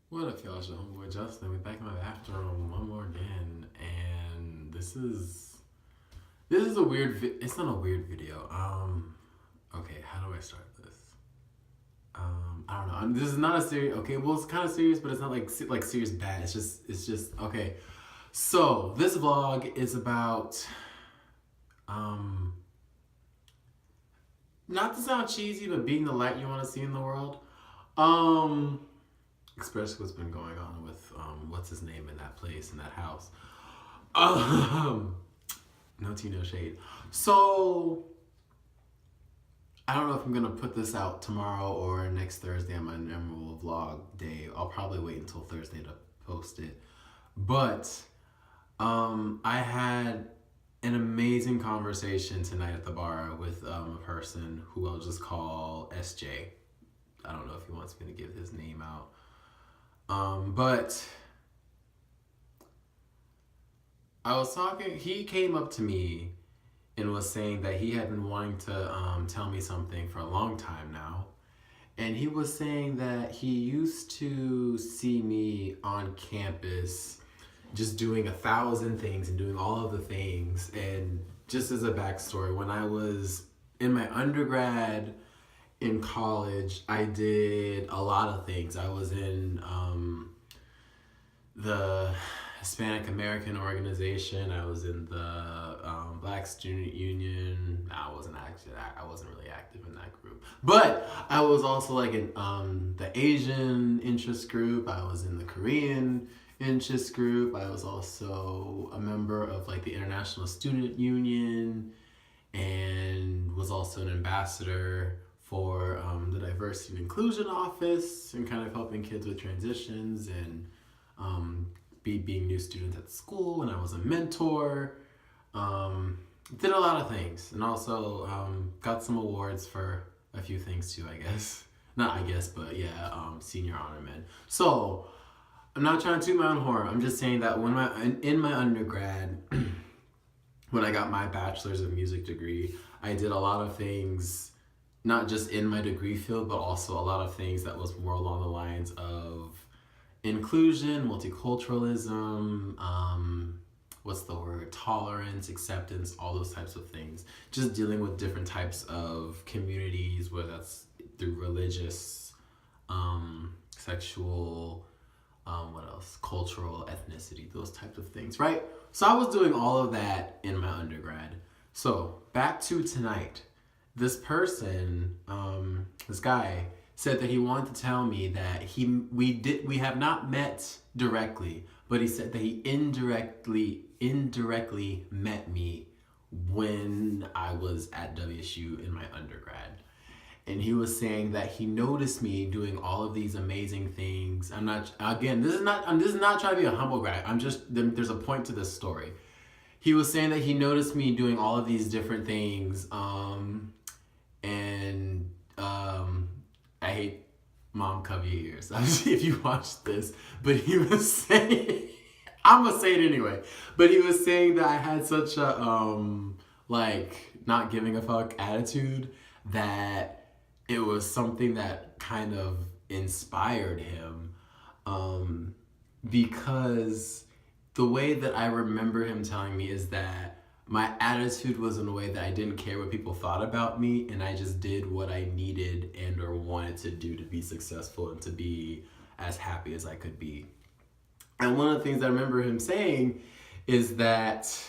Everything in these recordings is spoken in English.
What up, y'all? It's your homeboy Justin. We're back in my bathroom one more again, and this is a weird. It's not a weird video. Okay, how do I start this? I don't know. This is not a serious. Okay, well, it's kind of serious, but it's not like serious bad. It's just okay. So this vlog is about not to sound cheesy, but being the light you want to see in the world. Um, Especially what's been going on with what's his name in that place in that house. Um, no tea, no shade. So I don't know if I'm gonna put this out tomorrow or next Thursday on my normal vlog day. I'll probably wait until Thursday to post it. But I had an amazing conversation tonight at the bar with a person who I'll just call SJ. I don't know if he wants me to give his name out. But I was talking, he came up to me and was saying that he had been wanting to tell me something for a long time now. And he was saying that he used to see me on campus just doing 1,000 things and doing all of the things. And just as a backstory, when I was in my undergrad, in college, I did a lot of things. I was in the Hispanic American organization. I was in the Black Student Union. I wasn't really active in that group. But I was also like in the Asian interest group. I was in the Korean interest group. I was also a member of like the International Student Union and was also an ambassador for the Diversity and Inclusion Office and kind of helping kids with transitions and being new students at school. And I was a mentor. Did a lot of things and also got some awards for a few things too, I guess. Not I guess, but yeah, senior honorman. So I'm not trying to toot my own horn. I'm just saying that in my undergrad, when I got my bachelor's of music degree, I did a lot of things not just in my degree field, but also a lot of things that was more along the lines of inclusion, multiculturalism, tolerance, acceptance, all those types of things. Just dealing with different types of communities, whether that's through religious, sexual, cultural, ethnicity, those types of things, right? So I was doing all of that in my undergrad. So back to tonight. This person, this guy, said that he wanted to tell me that we have not met directly, but he said that he indirectly met me when I was at WSU in my undergrad. And he was saying that he noticed me doing all of these amazing things. This is not trying to be a humble brag. There's a point to this story. He was saying that he noticed me doing all of these different things, and I hate Mom cover your ears if you watch this, but he was saying, I'm gonna say it anyway, but he was saying that I had such a not giving a fuck attitude that it was something that kind of inspired him, because the way that I remember him telling me is that my attitude was in a way that I didn't care what people thought about me, and I just did what I needed and or wanted to do to be successful and to be as happy as I could be. And one of the things I remember him saying is that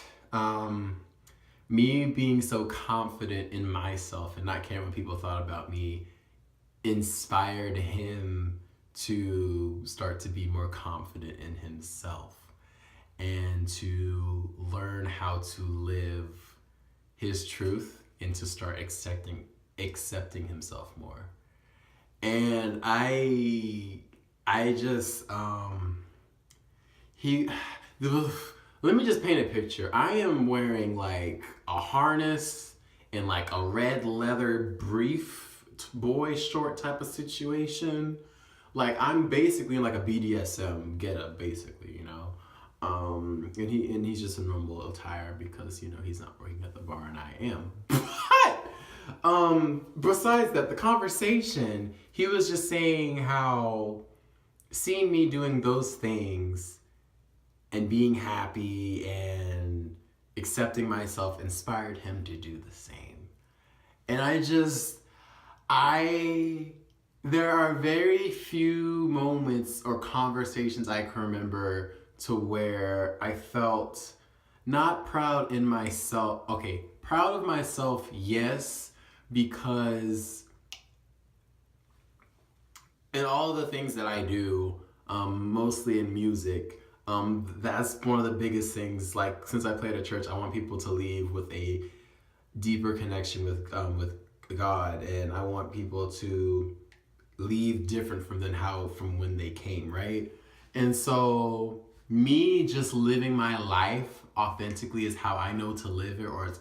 me being so confident in myself and not caring what people thought about me inspired him to start to be more confident in himself and to learn how to live his truth and to start accepting himself more. And I just let me just paint a picture. I am wearing like a harness and like a red leather brief boy short type of situation. Like I'm basically in like a BDSM getup, basically, you know. And he's just a normal attire because, you know, he's not working at the bar and I am. But besides that, the conversation, he was just saying how seeing me doing those things and being happy and accepting myself inspired him to do the same. And there are very few moments or conversations I can remember to where I felt not proud in myself. Okay, proud of myself, yes, because in all the things that I do, mostly in music, that's one of the biggest things. Like, since I played at church, I want people to leave with a deeper connection with God, and I want people to leave different from when they came, right? And so me just living my life authentically is how I know to live it, or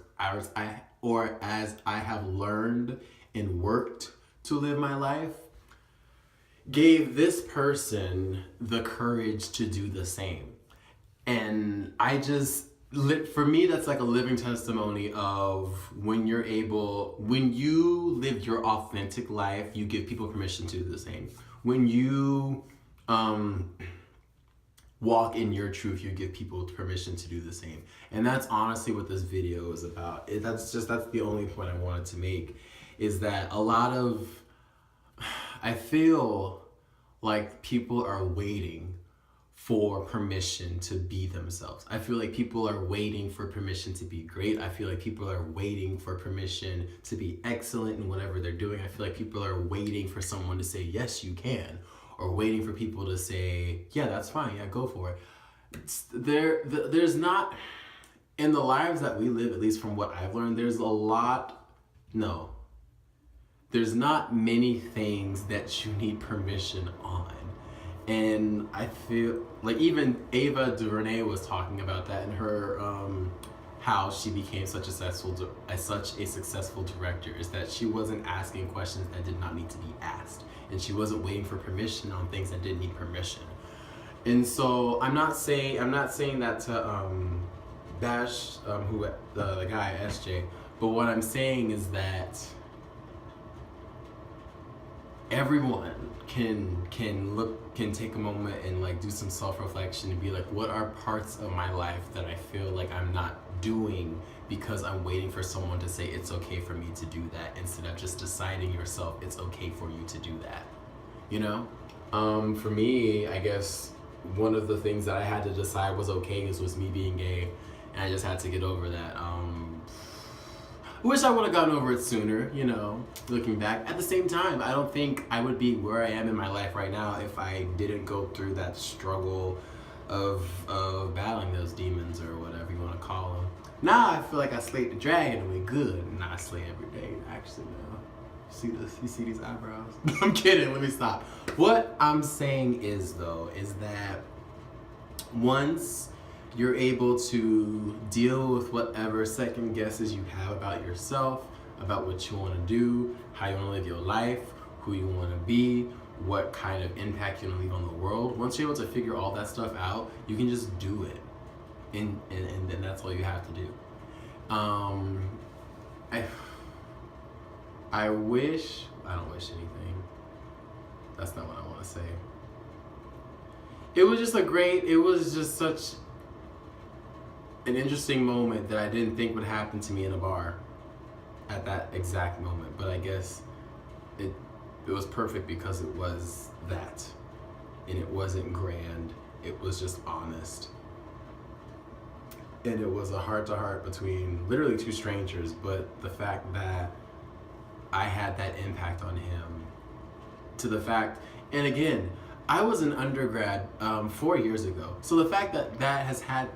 as I have learned and worked to live my life, gave this person the courage to do the same. And for me, that's like a living testimony of when you live your authentic life, you give people permission to do the same. When you walk in your truth, you give people permission to do the same. And that's honestly what this video is about. That's the only point I wanted to make, is that I feel like people are waiting for permission to be themselves. I feel like people are waiting for permission to be great. I feel like people are waiting for permission to be excellent in whatever they're doing. I feel like people are waiting for someone to say, yes, you can, or waiting for people to say, yeah, that's fine, yeah, go for it. There's not, in the lives that we live, at least from what I've learned, there's not many things that you need permission on. And I feel like even Ava DuVernay was talking about that in her how she became such a successful director, is that she wasn't asking questions that did not need to be asked, and she wasn't waiting for permission on things that didn't need permission. And so I'm not saying that to bash the guy SJ, but what I'm saying is that everyone can take a moment and like do some self-reflection and be like, what are parts of my life that I feel like I'm not doing because I'm waiting for someone to say it's okay for me to do that, instead of just deciding yourself it's okay for you to do that, you know? For me, I guess one of the things that I had to decide was okay was me being gay, and I just had to get over that. Wish I would have gotten over it sooner, you know, looking back. At the same time, I don't think I would be where I am in my life right now if I didn't go through that struggle of battling those demons, or whatever you want to call them. Now I feel like I slayed the dragon and we good. Nah, I slay every day, actually, no. You see these eyebrows? I'm kidding, let me stop. What I'm saying is that once you're able to deal with whatever second guesses you have about yourself, about what you want to do, how you want to live your life, who you want to be, what kind of impact you want to leave on the world. Once you're able to figure all that stuff out, you can just do it. And then that's all you have to do. I don't wish anything. That's not what I want to say. It was just such an interesting moment that I didn't think would happen to me in a bar at that exact moment. But I guess it was perfect because it was that. And it wasn't grand. It was just honest. And it was a heart-to-heart between literally two strangers, but the fact that I had that impact on him, to the fact, and again, I was an undergrad 4 years ago. So the fact that has had,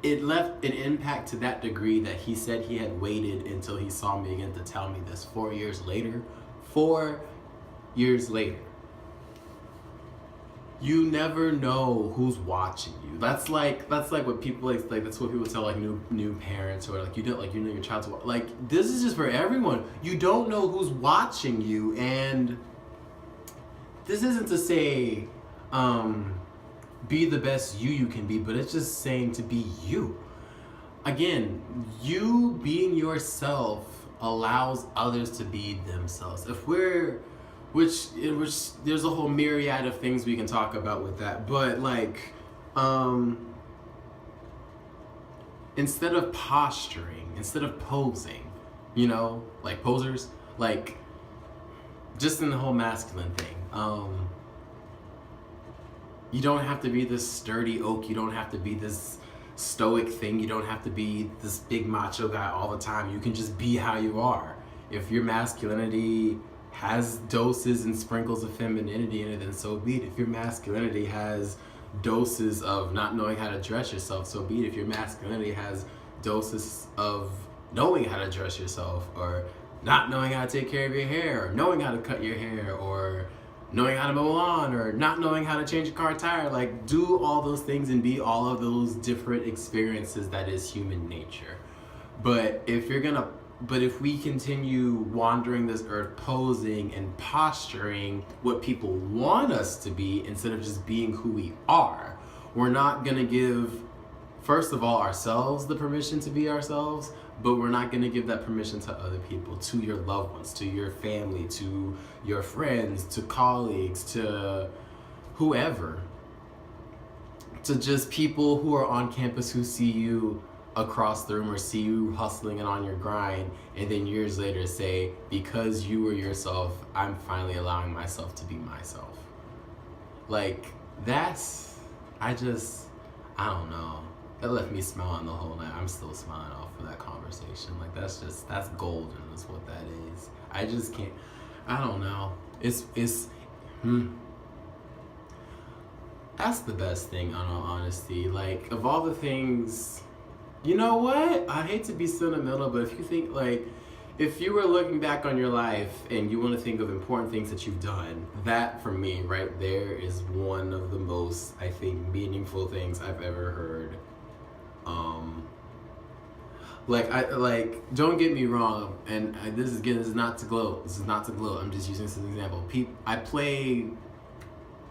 it left an impact to that degree that he said he had waited until he saw me again to tell me this 4 years later. 4 years later. You never know who's watching you. That's like what people like that's what people tell like new parents, or like you know your child's like, this is just for everyone. You don't know who's watching you, and this isn't to say be the best you can be, but it's just saying to be you. Again, you being yourself allows others to be themselves. If we're which there's a whole myriad of things we can talk about with that. But like, instead of posturing, instead of posing, you know, like posers, like just in the whole masculine thing, you don't have to be this sturdy oak, you don't have to be this stoic thing, you don't have to be this big macho guy all the time. You can just be how you are. If your masculinity has doses and sprinkles of femininity in it, then so be it. If your masculinity has doses of not knowing how to dress yourself, so be it. If your masculinity has doses of knowing how to dress yourself, or not knowing how to take care of your hair, or knowing how to cut your hair, or knowing how to mow a lawn, or not knowing how to change a car tire, like do all those things and be all of those different experiences that is human nature. But if we continue wandering this earth posing and posturing what people want us to be instead of just being who we are, we're not gonna give, first of all, ourselves the permission to be ourselves, but we're not gonna give that permission to other people, to your loved ones, to your family, to your friends, to colleagues, to whoever, to just people who are on campus who see you across the room or see you hustling and on your grind, and then years later say, because you were yourself, I'm finally allowing myself to be myself. Like, I don't know. That left me smiling the whole night. I'm still smiling off of that conversation. Like, that's golden is what that is. I just can't, I don't know. That's the best thing, in all honesty. Like, of all the things, you know what? I hate to be sentimental, but if you think, like, if you were looking back on your life and you want to think of important things that you've done, that for me right there is one of the most, I think, meaningful things I've ever heard. Don't get me wrong, and this is not to gloat. I'm just using this as an example.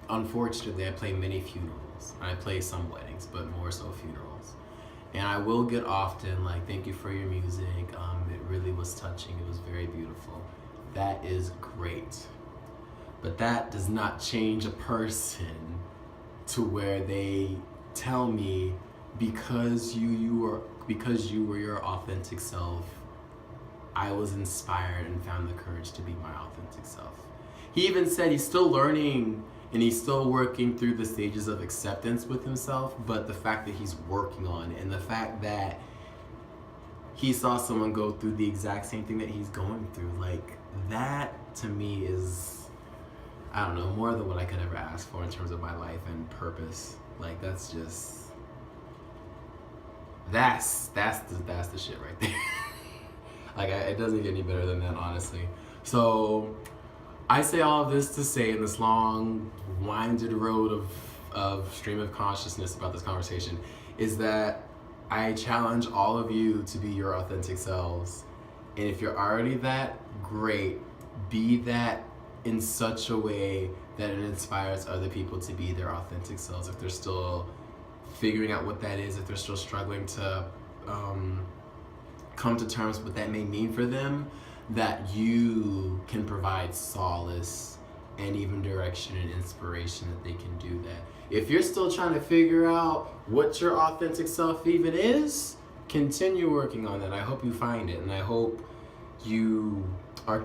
Unfortunately, I play many funerals. I play some weddings, but more so funerals. And I will get often, like, thank you for your music. It really was touching. It was very beautiful. That is great. But that does not change a person to where they tell me, because you were your authentic self, I was inspired and found the courage to be my authentic self. He even said he's still learning and he's still working through the stages of acceptance with himself, but the fact that he's working on it and the fact that he saw someone go through the exact same thing that he's going through, like, that to me is, I don't know, more than what I could ever ask for in terms of my life and purpose. Like, that's the shit right there. Like, it doesn't get any better than that, honestly. So I say all of this to say, in this long, winded road of stream of consciousness about this conversation, is that I challenge all of you to be your authentic selves. And if you're already that, great. Be that in such a way that it inspires other people to be their authentic selves. If they're still figuring out what that is, if they're still struggling to come to terms with what that may mean for them, that you can provide solace and even direction and inspiration that they can do that. If you're still trying to figure out what your authentic self even is, continue working on that. I hope you find it, and I hope you are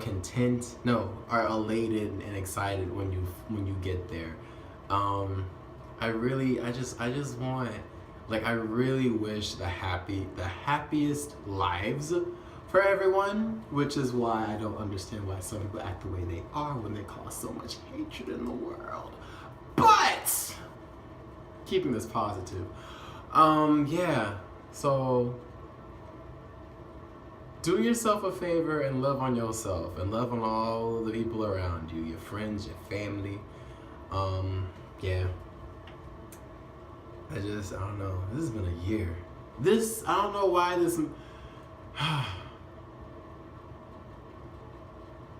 are elated and excited when you get there. I really wish the happiest lives for everyone, which is why I don't understand why some people act the way they are when they cause so much hatred in the world. But keeping this positive, so do yourself a favor and love on yourself and love on all the people around you, your friends, your family. I don't know. This has been a year. I don't know why this.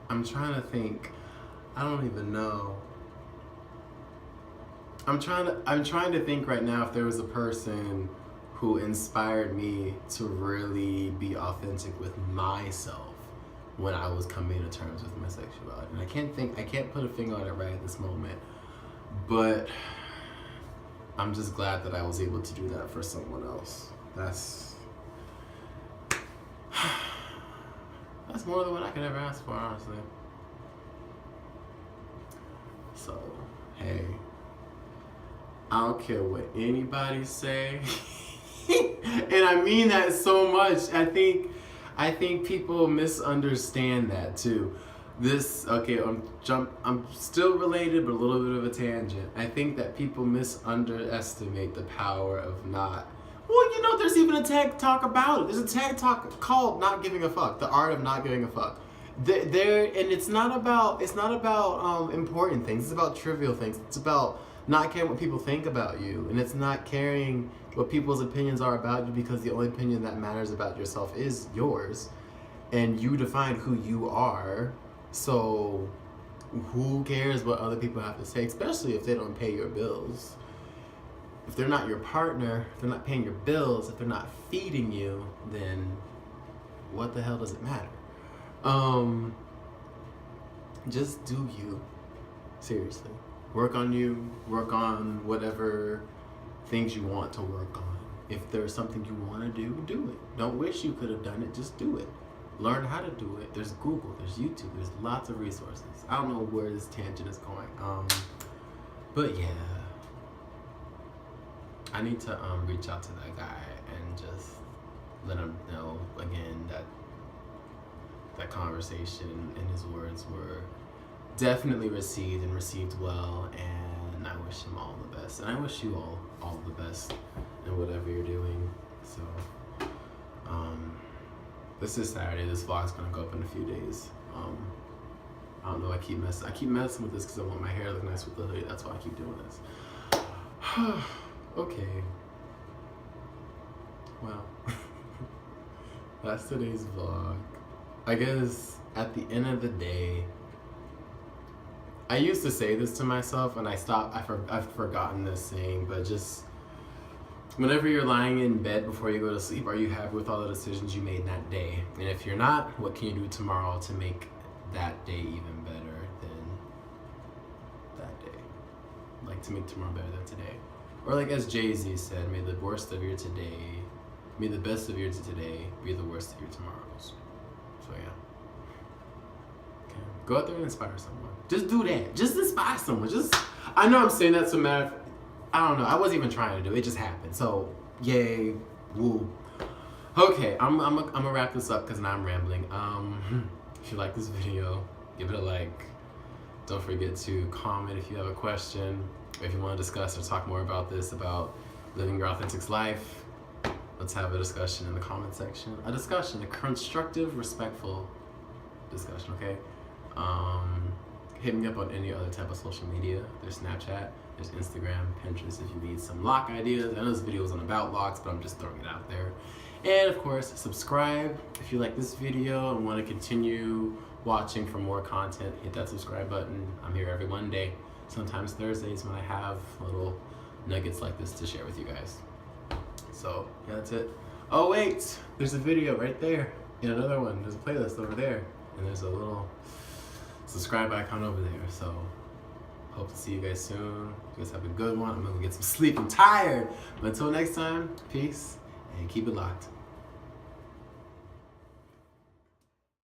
I'm trying to think. I don't even know. I'm trying to think right now if there was a person who inspired me to really be authentic with myself. when I was coming to terms with my sexuality. And I can't put a finger on it right at this moment, but I'm just glad that I was able to do that for someone else. That's more than what I could ever ask for, honestly. So, hey, I don't care what anybody say. And I mean that so much. I think people misunderstand that too. I'm still related, but a little bit of a tangent. I think that people misunderestimate the power of not. Well, you know, there's even a TED talk about it. There's a TED talk called "Not Giving a Fuck," the art of not giving a fuck. And it's not about important things. It's about trivial things. It's about not caring what people think about you, and it's not caring what people's opinions are about you, because the only opinion that matters about yourself is yours, and you define who you are. So who cares what other people have to say, especially if they don't pay your bills? If they're not your partner, if they're not paying your bills, if they're not feeding you, then what the hell does it matter? Just do you. Seriously. Work on you. Work on whatever things you want to work on. If there's something you want to do, do it. Don't wish you could have done it, just do it. Learn how to do it. There's Google, there's YouTube, there's lots of resources. I don't know where this tangent is going. But yeah. I need to reach out to that guy and just let him know again that that conversation and his words were definitely received and received well, and I wish him all the best. And I wish you all the best in whatever you're doing. So this is Saturday. This vlog's gonna go up in a few days. I don't know, I keep messing with this because I want my hair to look nice with the hoodie. That's why I keep doing this. Okay. Well, that's today's vlog. I guess at the end of the day, I used to say this to myself and I've forgotten this saying, but just whenever you're lying in bed before you go to sleep, are you happy with all the decisions you made that day? And if you're not, what can you do tomorrow to make that day even better than that day? Like, to make tomorrow better than today. Or like as Jay-Z said, may the best of your today be the worst of your tomorrows. So yeah. Okay. Go out there and inspire someone. Just do that. Just inspire someone. I know I'm saying that so mad. I don't know. I wasn't even trying to do it. It just happened. So yay, woo. Okay, I'm gonna wrap this up because now I'm rambling. If you like this video, give it a like. Don't forget to comment if you have a question, or if you want to discuss or talk more about this, about living your authentic life. Let's have a discussion in the comment section. A constructive, respectful discussion, okay? Hit me up on any other type of social media. There's Snapchat, there's Instagram, Pinterest if you need some lock ideas. I know this video wasn't about locks, but I'm just throwing it out there. And of course, subscribe if you like this video and want to continue watching for more content. Hit that subscribe button. I'm here every Monday, sometimes Thursdays, when I have little nuggets like this to share with you guys. So yeah, that's it. Oh wait, there's a video right there, and another one. There's a playlist over there, and there's a little subscribe icon over there. So hope to see you guys soon. You guys have a good one. I'm gonna get some sleep. I'm tired. But until next time, peace and keep it locked.